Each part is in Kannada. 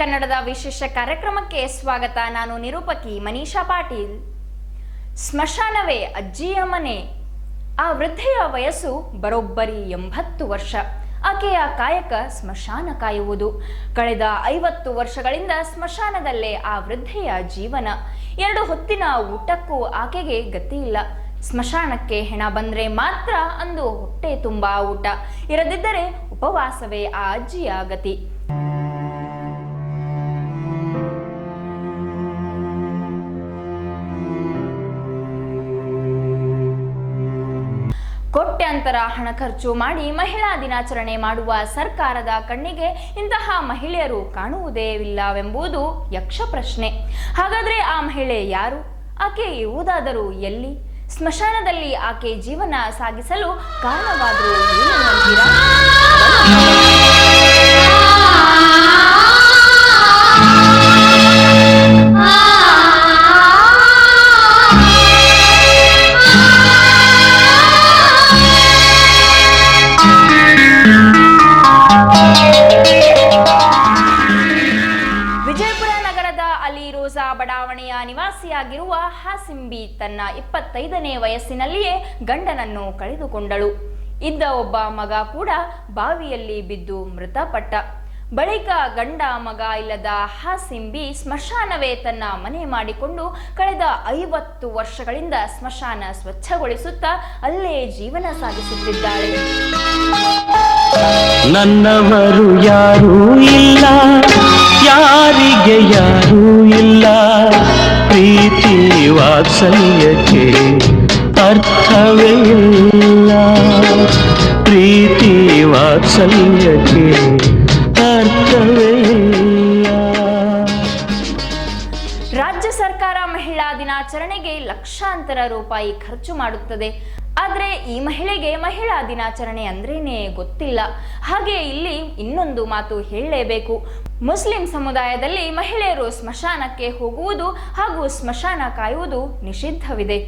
ಕನ್ನಡದ ವಿಶೇಷ ಕಾರ್ಯಕ್ರಮಕ್ಕೆ ಸ್ವಾಗತ. ನಾನು ನಿರೂಪಕಿ ಮನೀಷಾ ಪಾಟೀಲ್. ಸ್ಮಶಾನವೇ ಅಜ್ಜಿಯ ಮನೆ. ಆ ವೃದ್ಧೆಯ ವಯಸ್ಸು ಬರೋಬ್ಬರಿ 80 ವರ್ಷ. ಆಕೆಯ ಕಾಯಕ ಸ್ಮಶಾನ ಕಾಯುವುದು. ಕಳೆದ 50 ವರ್ಷಗಳಿಂದ ಸ್ಮಶಾನದಲ್ಲೇ ಆ ವೃದ್ಧೆಯ ಜೀವನ. 2 ಹೊತ್ತಿನ ಊಟಕ್ಕೂ ಆಕೆಗೆ ಗತಿ ಇಲ್ಲ. ಸ್ಮಶಾನಕ್ಕೆ ಹೆಣ ಬಂದ್ರೆ ಮಾತ್ರ ಅಂದು ಹೊಟ್ಟೆ ತುಂಬಾ ಊಟ, ಇರದಿದ್ದರೆ ಉಪವಾಸವೇ ಆ ಅಜ್ಜಿಯ ಗತಿ. ಕೋಟ್ಯಾಂತರ ಹಣ ಖರ್ಚು ಮಾಡಿ ಮಹಿಳಾ ದಿನಾಚರಣೆ ಮಾಡುವ ಸರ್ಕಾರದ ಕಣ್ಣಿಗೆ ಇಂತಹ ಮಹಿಳೆಯರು ಕಾಣುವುದೇ ಇಲ್ಲವೆಂಬುದು ಯಕ್ಷ ಪ್ರಶ್ನೆ. ಹಾಗಾದ್ರೆ ಆ ಮಹಿಳೆ ಯಾರು? ಆಕೆ ಇರುವುದಾದರೂ ಎಲ್ಲಿ? ಸ್ಮಶಾನದಲ್ಲಿ ಆಕೆ ಜೀವನ ಸಾಗಿಸಲು ಕಾರಣವಾದರೂ ಏನು ಅಂತೀರಾ? ಬಡಾವಣೆಯ ನಿವಾಸಿಯಾಗಿರುವ ಹಾಸಿಂಬಿ ತನ್ನ 25ನೇ ವಯಸ್ಸಿನಲ್ಲಿಯೇ ಗಂಡನನ್ನು ಕಳೆದುಕೊಂಡಳು. ಇದ್ದ ಒಬ್ಬ ಮಗ ಕೂಡ ಬಾವಿಯಲ್ಲಿ ಬಿದ್ದು ಮೃತಪಟ್ಟ. ಬಳಿಕ ಗಂಡ ಮಗ ಇಲ್ಲದ ಹಾಸಿಂಬಿ ಸ್ಮಶಾನವೇ ತನ್ನ ಮನೆ ಮಾಡಿಕೊಂಡು ಕಳೆದ 50 ವರ್ಷಗಳಿಂದ ಸ್ಮಶಾನ ಸ್ವಚ್ಛಗೊಳಿಸುತ್ತಾ ಅಲ್ಲೇ ಜೀವನ ಸಾಗಿಸುತ್ತಿದ್ದಾಳೆ. ನನ್ನವರು ಯಾರೂ ಇಲ್ಲ, ಯಾರಿಗೆ ಯಾರೂ ಇಲ್ಲ, ಪ್ರೀತಿ ವಾತ್ಸಲ್ಯಕ್ಕೆ ಅರ್ಥವೇ ಇಲ್ಲ, ಪ್ರೀತಿ ವಾತ್ಸಲ್ಯಕ್ಕೆ ಅರ್ಥವೇ ಇಲ್ಲ. ರಾಜ್ಯ ಸರ್ಕಾರ ಮಹಿಳಾ ದಿನಾಚರಣೆಗೆ ಲಕ್ಷಾಂತರ ರೂಪಾಯಿ ಖರ್ಚು ಮಾಡುತ್ತದೆ. ಆದ್ರೆ ಈ ಮಹಿಳೆಗೆ ಮಹಿಳಾ ದಿನಾಚರಣೆ ಅಂದ್ರೇನೆ ಗೊತ್ತಿಲ್ಲ. ಹಾಗೆ ಇಲ್ಲಿ ಇನ್ನೊಂದು ಮಾತು ಹೇಳಲೇಬೇಕು. ಮುಸ್ಲಿಂ ಸಮುದಾಯದಲ್ಲಿ ಮಹಿಳೆಯರು ಸ್ಮಶಾನಕ್ಕೆ ಹೋಗುವುದು ಹಾಗೂ ಸ್ಮಶಾನ ಕಾಯುವುದು ನಿಷಿದ್ಧವಿದೆ.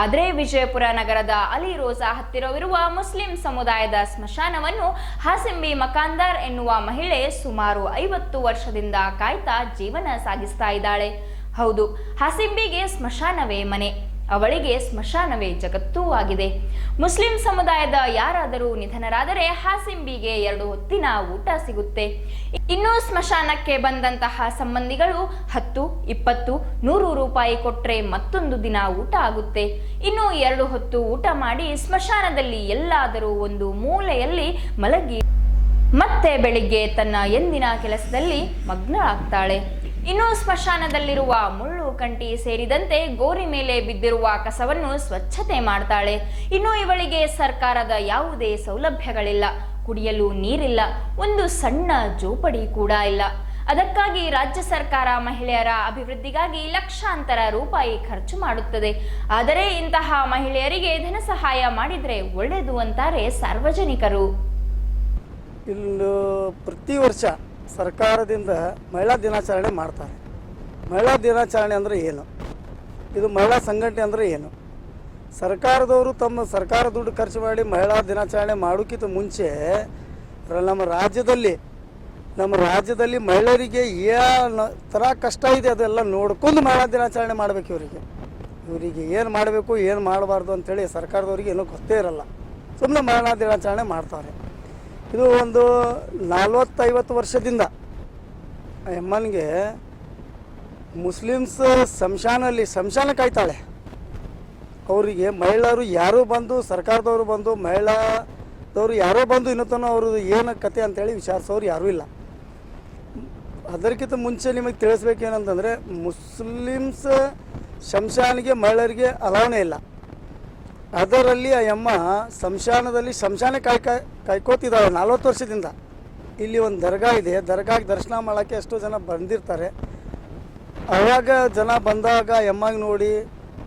ಆದರೆ ವಿಜಯಪುರ ನಗರದ ಅಲಿ ರೋಜಾ ಹತ್ತಿರವಿರುವ ಮುಸ್ಲಿಂ ಸಮುದಾಯದ ಸ್ಮಶಾನವನ್ನು ಹಾಸಿಂಬಿ ಮಕಾಂದಾರ್ ಎನ್ನುವ ಮಹಿಳೆ ಸುಮಾರು 50 ವರ್ಷದಿಂದ ಕಾಯ್ತಾ ಜೀವನ ಸಾಗಿಸ್ತಾ ಇದ್ದಾಳೆ. ಹೌದು, ಹಾಸಿಂಬಿಗೆ ಸ್ಮಶಾನವೇ ಮನೆ. ಅವಳಿಗೆ ಸ್ಮಶಾನವೇ ಜಗತ್ತೂ ಆಗಿದೆ. ಮುಸ್ಲಿಂ ಸಮುದಾಯದ ಯಾರಾದರೂ ನಿಧನರಾದರೆ ಹಾಸಿಂಬಿಗೆ 2 ಹೊತ್ತಿನ ಊಟ ಸಿಗುತ್ತೆ. ಇನ್ನು ಸ್ಮಶಾನಕ್ಕೆ ಬಂದಂತಹ ಸಂಬಂಧಿಗಳು 10, 20, 100 ರೂಪಾಯಿ ಕೊಟ್ರೆ ಮತ್ತೊಂದು ದಿನ ಊಟ ಆಗುತ್ತೆ. ಇನ್ನು 2 ಹೊತ್ತು ಊಟ ಮಾಡಿ ಸ್ಮಶಾನದಲ್ಲಿ ಎಲ್ಲಾದರೂ ಒಂದು ಮೂಲೆಯಲ್ಲಿ ಮಲಗಿ ಮತ್ತೆ ಬೆಳಿಗ್ಗೆ ತನ್ನ ಎಂದಿನ ಕೆಲಸದಲ್ಲಿ ಮಗ್ನಳಾಗ್ತಾಳೆ. ಇನ್ನು ಸ್ಮಶಾನದಲ್ಲಿರುವ ಮುಳ್ಳು ಕಂಟಿ ಸೇರಿದಂತೆ ಗೋರಿ ಮೇಲೆ ಬಿದ್ದಿರುವ ಕಸವನ್ನು ಸ್ವಚ್ಛತೆ ಮಾಡ್ತಾಳೆ. ಇನ್ನು ಇವಳಿಗೆ ಸರ್ಕಾರದ ಯಾವುದೇ ಸೌಲಭ್ಯಗಳಿಲ್ಲ, ಕುಡಿಯಲು ನೀರಿಲ್ಲ, ಒಂದು ಸಣ್ಣ ಜೋಪಡಿ ಕೂಡ ಇಲ್ಲ. ಅದಕ್ಕಾಗಿ ರಾಜ್ಯ ಸರ್ಕಾರ ಮಹಿಳೆಯರ ಅಭಿವೃದ್ಧಿಗಾಗಿ ಲಕ್ಷಾಂತರ ರೂಪಾಯಿ ಖರ್ಚು ಮಾಡುತ್ತದೆ. ಆದರೆ ಇಂತಹ ಮಹಿಳೆಯರಿಗೆ ಧನ ಸಹಾಯ ಮಾಡಿದ್ರೆ ಒಳ್ಳೆಯದು ಅಂತಾರೆ ಸಾರ್ವಜನಿಕರು. ಇನ್ನು ಪ್ರತಿ ವರ್ಷ ಸರ್ಕಾರದಿಂದ ಮಹಿಳಾ ದಿನಾಚರಣೆ ಮಾಡ್ತಾರೆ. ಮಹಿಳಾ ದಿನಾಚರಣೆ ಅಂದರೆ ಏನು? ಇದು ಮಹಿಳಾ ಸಂಘಟನೆ ಅಂದರೆ ಏನು? ಸರ್ಕಾರದವರು ತಮ್ಮ ಸರ್ಕಾರ ದುಡ್ಡು ಖರ್ಚು ಮಾಡಿ ಮಹಿಳಾ ದಿನಾಚರಣೆ ಮಾಡೋಕ್ಕಿಂತ ಮುಂಚೆ ನಮ್ಮ ರಾಜ್ಯದಲ್ಲಿ ಮಹಿಳೆಯರಿಗೆ ಏನು ಥರ ಕಷ್ಟ ಇದೆ ಅದೆಲ್ಲ ನೋಡ್ಕೊಂಡು ಮಹಿಳಾ ದಿನಾಚರಣೆ ಮಾಡಬೇಕು. ಇವರಿಗೆ ಏನು ಮಾಡಬೇಕು ಏನು ಮಾಡಬಾರ್ದು ಅಂಥೇಳಿ ಸರ್ಕಾರದವ್ರಿಗೆ ಏನೂ ಗೊತ್ತೇ ಇರಲ್ಲ. ಸುಮ್ಮನೆ ಮಹಿಳಾ ದಿನಾಚರಣೆ ಮಾಡ್ತಾರೆ. ಇದು ಒಂದು 40-50 ವರ್ಷದಿಂದ ಅಮ್ಮನಿಗೆ ಮುಸ್ಲಿಮ್ಸ್ ಶಂಶಾನ ಕಾಯ್ತಾಳೆ. ಅವರಿಗೆ ಮಹಿಳೆಯರು ಯಾರೂ ಬಂದು ಸರ್ಕಾರದವರು ಬಂದು ಮಹಿಳಾದವರು ಯಾರೋ ಬಂದು ಇನ್ನೊತ್ತನೋ ಅವ್ರದ್ದು ಏನು ಕತೆ ಅಂತೇಳಿ ವಿಚಾರಿಸೋರು ಯಾರೂ ಇಲ್ಲ. ಅದಕ್ಕಿಂತ ಮುಂಚೆ ನಿಮಗೆ ತಿಳಿಸ್ಬೇಕೇನಂತಂದರೆ ಮುಸ್ಲಿಮ್ಸ್ ಶಂಶಾನಿಗೆ ಮಹಿಳೆಯರಿಗೆ ಅಲಾವಣೆ ಇಲ್ಲ. ಅದರಲ್ಲಿ ಆ ಅಮ್ಮ ಶಂಶಾನ ಕಾಯ್ಕೋತಿದ್ದಾಳೆ 40 ವರ್ಷದಿಂದ. ಇಲ್ಲಿ ಒಂದು ದರ್ಗಾ ಇದೆ, ದರ್ಗಾಗೆ ದರ್ಶನ ಮಾಡೋಕ್ಕೆ ಎಷ್ಟೋ ಜನ ಬಂದಿರ್ತಾರೆ. ಆವಾಗ ಜನ ಬಂದಾಗ ಎಮ್ಮಂಗೆ ನೋಡಿ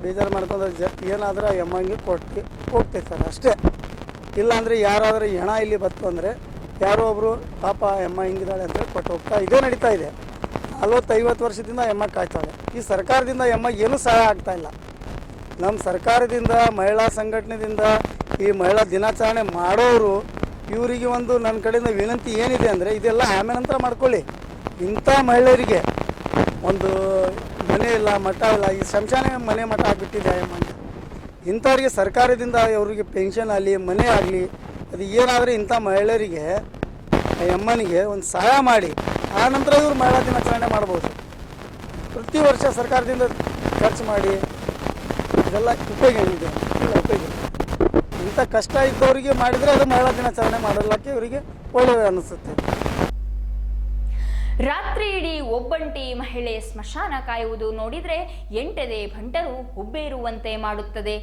ಬೇಜಾರು ಮಾಡ್ಕೊಂಡ್ರೆ ಏನಾದರೂ ಎಮ್ಮಂಗೆ ಕೊಟ್ಟು ಹೋಗ್ತಿರ್ತಾರೆ ಅಷ್ಟೇ. ಇಲ್ಲಾಂದರೆ ಯಾರಾದರೂ ಹೆಣ ಇಲ್ಲಿ ಬತ್ತು ಅಂದರೆ ಯಾರೋ ಒಬ್ಬರು ಪಾಪ ಎಮ್ಮ ಹಿಂಗಿದ್ದಾಳೆ ಅಂತೇಳಿ ಕೊಟ್ಟು ಹೋಗ್ತಾ ಇದೇ ನಡೀತಾ ಇದೆ. 40-50 ವರ್ಷದಿಂದ ಎಮ್ಮ ಕಾಯ್ತಾಳೆ. ಈ ಸರ್ಕಾರದಿಂದ ಎಮ್ಮಗೆ ಏನೂ ಸಹಾಯ ಆಗ್ತಾಯಿಲ್ಲ. ನಮ್ಮ ಸರ್ಕಾರದಿಂದ ಮಹಿಳಾ ಸಂಘಟನೆಯಿಂದ ಈ ಮಹಿಳಾ ದಿನಾಚರಣೆ ಮಾಡೋರು ಇವರಿಗೆ ಒಂದು ನನ್ನ ಕಡೆಯಿಂದ ವಿನಂತಿ ಏನಿದೆ ಅಂದರೆ ಇದೆಲ್ಲ ಆಮೇಲೆ ನಂತರ ಮಾಡ್ಕೊಳ್ಳಿ. ಇಂಥ ಮಹಿಳೆಯರಿಗೆ ಒಂದು ಮನೆ ಇಲ್ಲ, ಮಠ ಇಲ್ಲ, ಈ ಶಂಶಾನೆ ಮನೆ ಮಠ ಆಗಿಬಿಟ್ಟಿದೆ ಅಯ್ಯಮ್ಮ ಅಂತ. ಇಂಥವ್ರಿಗೆ ಸರ್ಕಾರದಿಂದ ಅವ್ರಿಗೆ ಪೆನ್ಷನ್ ಆಗಲಿ, ಮನೆ ಆಗಲಿ, ಅದು ಏನಾದರೆ ಇಂಥ ಮಹಿಳೆಯರಿಗೆ ಅಮ್ಮನಿಗೆ ಒಂದು ಸಹಾಯ ಮಾಡಿ ಆ ನಂತರ ಇವರು ಮಹಿಳಾ ದಿನಾಚರಣೆ ಮಾಡ್ಬೋದು. ಪ್ರತಿ ವರ್ಷ ಸರ್ಕಾರದಿಂದ ಖರ್ಚು ಮಾಡಿ ಇದೆಲ್ಲ ಉಪಯೋಗ ಏನಿದೆ ಇಲ್ಲ ಉಪಯೋಗ. ಇಂಥ ಕಷ್ಟ ಇದ್ದವರಿಗೆ ಮಾಡಿದರೆ ಅದು ಮಹಿಳಾ ದಿನಾಚರಣೆ ಮಾಡಲಿಕ್ಕೆ ಇವರಿಗೆ ಒಳ್ಳೆಯದು ಅನಿಸುತ್ತೆ. ರಾತ್ರಿ ಇಡೀ ಒಬ್ಬಂಟಿ ಮಹಿಳೆ ಸ್ಮಶಾನ ಕಾಯುವುದು ನೋಡಿದ್ರೆ ಎಂಟದೆ ಭಂಟರು ಹುಬ್ಬೇರುವಂತೆ ಮಾಡುತ್ತದೆ.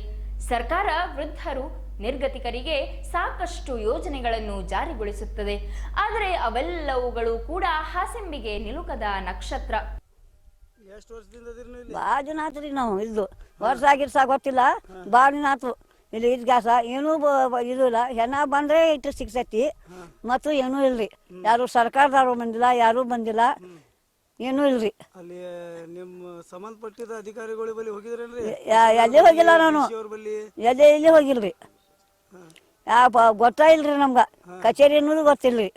ಸರ್ಕಾರ ವೃದ್ಧರು ನಿರ್ಗತಿಕರಿಗೆ ಸಾಕಷ್ಟು ಯೋಜನೆಗಳನ್ನು ಜಾರಿಗೊಳಿಸುತ್ತದೆ. ಆದರೆ ಅವೆಲ್ಲವುಗಳು ಕೂಡ ಹಾಸೆಂಬಿಗೆ ನಿಲುಕದ ನಕ್ಷತ್ರ. ಎಷ್ಟು ವರ್ಷದಿಂದ ಭಾಳ ದಿನ ಆತು ರೀ ನಾವು ಇದ್ದು ವರ್ಷ ಆಗಿರ್ಸ ಗೊತ್ತಿಲ್ಲ. ಭಾಳ ದಿನ ಆತು ಇಲ್ಲಿ ಇದು ಗ್ಯಾಸ ಏನೂ ಇದು ಇಲ್ಲ. ಹೆಣ ಬಂದರೆ ಇಟ್ಟು ಸಿಗ್ತೈತಿ ಮತ್ತು ಏನೂ ಇಲ್ರಿ. ಯಾರು ಸರ್ಕಾರದವ್ರು ಬಂದಿಲ್ಲ, ಯಾರೂ ಬಂದಿಲ್ಲ, ಏನೂ ಇಲ್ರಿ. ಅಲ್ಲಿ ನಿಮ್ಮ ಸಂಬಂಧಪಟ್ಟಿದ ಅಧಿಕಾರಿಗಳ ಬಳಿ ಹೋಗಿದ್ರೇನ್ರಿ? ಎಲ್ಲಿ ಹೋಗಿಲ್ಲ ನಾನು, ಎಲ್ಲಿ ಹೋಗಿಲ್ರಿ. ಗೊತ್ತಾ ಇಲ್ರಿ ನಮ್ಗೆ, ಕಚೇರಿ ಅನ್ನೋದು ಗೊತ್ತಿಲ್ರಿ.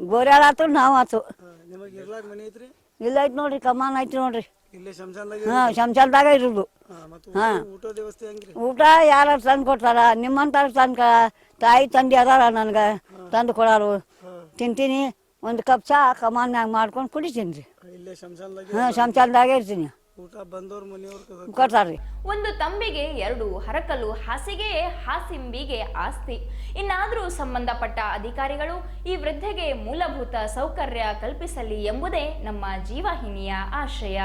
ಗೋರ್ಯಾಳ ಆತು, ನಾವು ಆತು. ನಿಮಗೆ ಇರ್ಲಾಕ ಮನೆ ಐತ್ರಿ? ಇಲ್ಲ ಐತಿ ನೋಡ್ರಿ, ಕಮಾನ್ ಐತಿ ನೋಡ್ರಿ. ಇಲ್ಲೇ ಶಂಶಾನದಾಗ? ಹಾಂ, ಶಂಶಾನದಾಗ ಇರೋದು. ಹಾಂ, ಊಟದ ವ್ಯವಸ್ಥೆ ಹೆಂಗ್ರಿ? ಊಟ ಯಾರು ತಂದು ಕೊಡ್ತಾರ, ನಿಮ್ಮಂತ ತಾಯಿ ತಂದೆ ಅದಾರ ನನಗೆ ತಂದು ಕೊಡೋರು. ತಿಂತೀನಿ, ಒಂದು ಕಪ್ ಚಾ ಕಮಾನ್ಯಾಗ ಮಾಡ್ಕೊಂಡು ಕುಡಿತೀನಿ ರೀ. ಇಲ್ಲೇ ಶಂಶಾನದಾಗ? ಹಾಂ, ಶಂಶಾನದಾಗೆ ಇರ್ತೀನಿ. ಊಟ ಬಂದವ್ರ ಮನೆಯವ್ರು ಕೊಡ್ತಾರ್ರಿ. ಒಂದು ತಂಬಿಗೆ ಎರಡು ಹರಕಲು ಹಾಸಿಗೆಯೇ ಹಾಸಿಂಬಿಗೆ ಆಸ್ತಿ. ಇನ್ನಾದರೂ ಸಂಬಂಧಪಟ್ಟ ಅಧಿಕಾರಿಗಳು ಈ ವೃದ್ಧೆಗೆ ಮೂಲಭೂತ ಸೌಕರ್ಯ ಕಲ್ಪಿಸಲಿ ಎಂಬುದೇ ನಮ್ಮ ಜೀವವಾಹಿನಿಯ ಆಶಯ.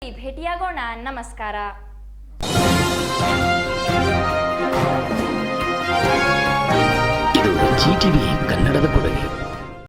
ಭೇಟಿಯಾಗೋಣ. ನಮಸ್ಕಾರ. ಇದು GTV ಕನ್ನಡದ ಕೊಡುಗೆ.